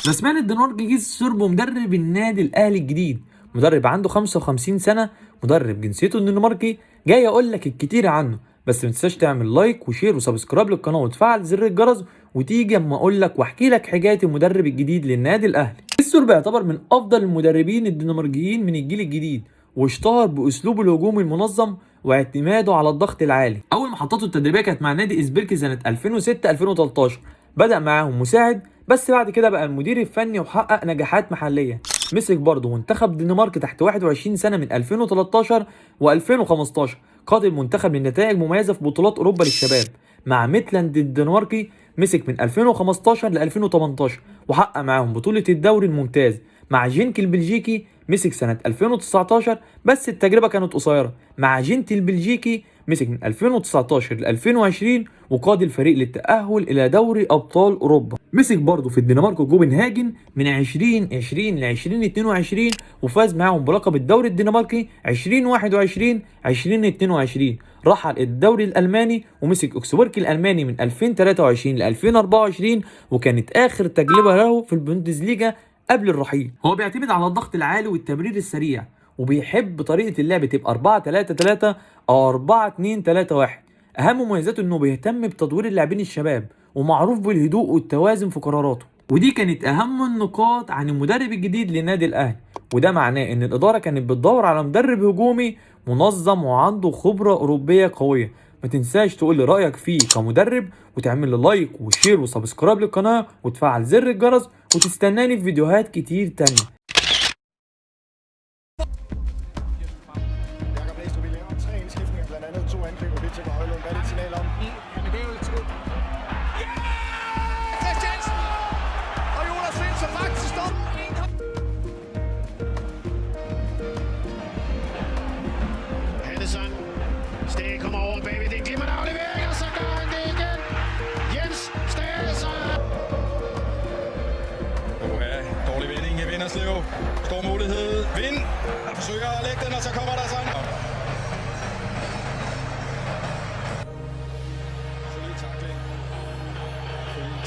رسميا الدنمارك جه السرب ومدرب النادي الاهلي الجديد، مدرب عنده 55 سنه، مدرب جنسيته الدنماركي. جاي اقول لك الكتير عنه، بس ما تنساش تعمل لايك وشير وسبسكرايب للقناه وتفعل زر الجرس، وتيجي اما اقول لك واحكي لك حكايه المدرب الجديد للنادي الاهلي. السرب يعتبر من افضل المدربين الدنماركيين من الجيل الجديد، واشتهر باسلوبه الهجومي المنظم واعتماده على الضغط العالي. اول محطاته التدريبيه كانت مع نادي اسبيركي سنه 2006-2013، بدأ معاهم مساعد، بس بعد كده بقى المدير الفني وحقق نجاحات محليه. مسك برضه منتخب الدنمارك تحت 21 سنه من 2013 و2015، قاد المنتخب لنتائج مميزه في بطولات اوروبا للشباب. مع ميتلاند الدنماركي مسك من 2015 ل 2018 وحقق معاهم بطوله الدوري الممتاز. مع جينك البلجيكي مسك سنة 2019، بس التجربة كانت قصيرة. مع جينت البلجيكي مسك من 2019 ل 2020 وقاد الفريق للتأهل إلى دوري أبطال أوروبا. مسك برضه في الدنمارك وكوبنهاجن من 2020 ل 2022 وفاز معاهم بلقب الدوري الدنماركي 2021-2022. رحل الدوري الألماني ومسك أوكسبورغ الألماني من 2023 ل 2024، وكانت آخر تجربة له في البوندسليجا قبل الرحيل. هو بيعتمد على الضغط العالي والتمرير السريع، وبيحب طريقة اللعب تبقى 4-3-3 أو 4-2-3-1. أهم مميزاته إنه بيهتم بتطوير اللاعبين الشباب، ومعروف بالهدوء والتوازن في قراراته. ودي كانت أهم النقاط عن المدرب الجديد للنادي الأهلي، وده معناه إن الإدارة كانت بتدور على مدرب هجومي منظم وعنده خبرة أوروبية قوية. ما تنساش تقول لي رأيك فيه كمدرب، وتعمل لي لايك وشير وسبسكرايب للقناة وتفعل زر الجرس، وتستناني في فيديوهات كتير تانية. Stage kommer over bagved, det er glimrende aflevering, og så gør han det igen. Jens Stage. Dårlig vending i Vinderslev. Stor mulighed. Vind. Han forsøger at lægge den, og så kommer der så en. Solid tackling. Felix,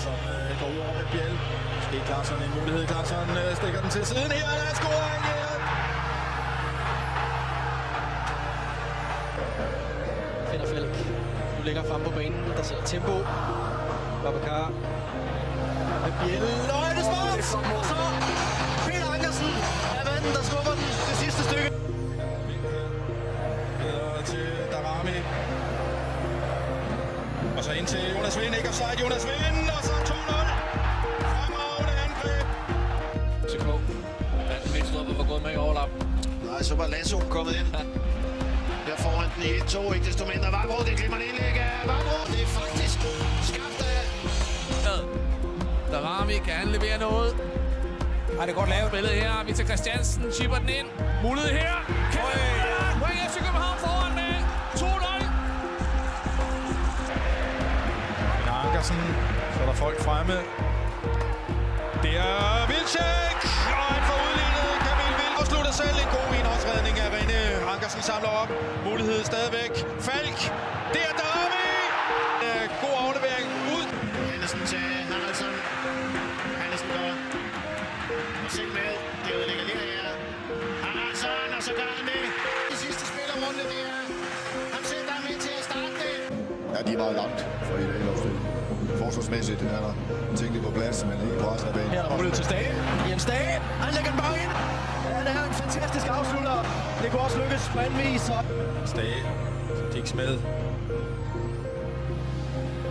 som går ud over med Bjell. Måske Klarsson en mulighed. Klarsson stikker den til siden her. Der er scoring her. Falk. Nu ligger frem på banen, der sætter tempo. Babacar. Med Bjell. Og det smart! Og så Peter Ankersen er manden, der skubber den det sidste stykke. Videre til Darami. Og så ind til Jonas Vind. Ikke offside, Jonas Vind. Og så 2-0. Fremragende angreb. TK. Vindstrup var gået med i overlap. Nej, så var Lasso kommet ind. Der foran den i 1-2, ikke desto mindre. Vavro, det glemmer en indlæg af Vavro. Det er faktisk skabt af... Darami, kan han levere noget? Ej, det er godt lavet. Spillet her, Victor Christiansen chipper den ind. Mulighed her. Point FC København foran med 2-0. Ankersen, så er der folk fremme. Det er Vilcek, og han får udlignet. Kamil Vild afslutter selv en god indholdsredning af René. Ankersen samler op. Mulighed stadigvæk. Falk. Det er Darami. God aflevering ud. Hansen til Haraldsson. Hansen går. Og selv med. Det udlægger lige her. Haraldsson, og så gør han det. Det sidste spillerrunde, det er... Han selv der er med til at starte det. Ja, de er meget langt for i dag opstilling. Forsvarsmæssigt er der tingene på plads, men ikke på resten af banen. Her er der mulighed til Stage. Jens Stage. Han lægger den bare ind. Han er en fantastisk afslutter. Det kunne også lykkes på anden vis. Stage. Kiks med.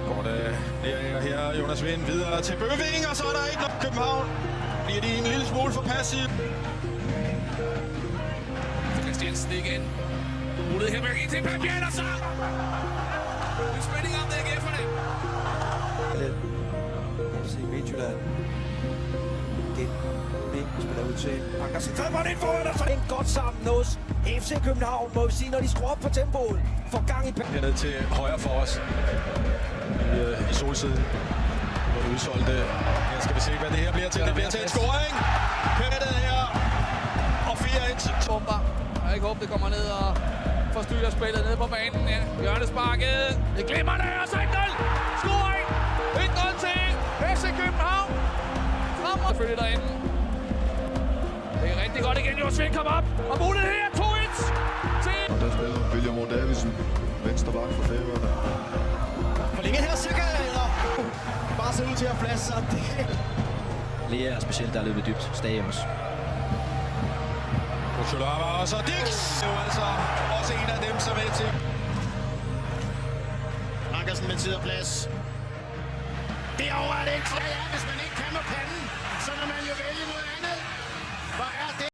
Går det her Jonas Vind videre til Bøving, og så er der ikke nok København. Bliver de en lille smule for passiv. Christiansen igen. Mulighed her med en til Pabjell, og så... En spænding om det AGF'erne. FC Midtjylland. Igen. Spiller ud til Ankersen. Tager bolden ind foran, og så en godt sammen hos FC København, må vi sige, når de skruer op på tempoet. Får gang i... Hernede til højre for os. I solsiden. Hvor det udsolgte. Her skal vi se, hvad det her bliver til. Det bliver til en scoring. Pettet her. Og 4-1. Bomber. Jeg ikke håber, det kommer ned og forstyrrer spillet nede på banen. Ja. Hjørnesparket. Det glemmer det, og så 1-0. Scoring. 1-0 til FC København. Fra Selvfølgelig derinde. Det er rigtig godt igen. Josvin kommer op. Og mulighed her. 2-1 til... Og der spiller William O. Davidsen, venstre bak for Færøerne. Forlænget her, cirka, eller bare ser ud til at plads sig. Lea er specielt, der er løbet dybt. Stage også. Kuchulava og så Dix. Det er jo altså også en af dem, som er til. Ankersen med tid og plads. Derovre er det ikke flere, hvis man ikke kan med panden. Så må man jo vælge noget andet.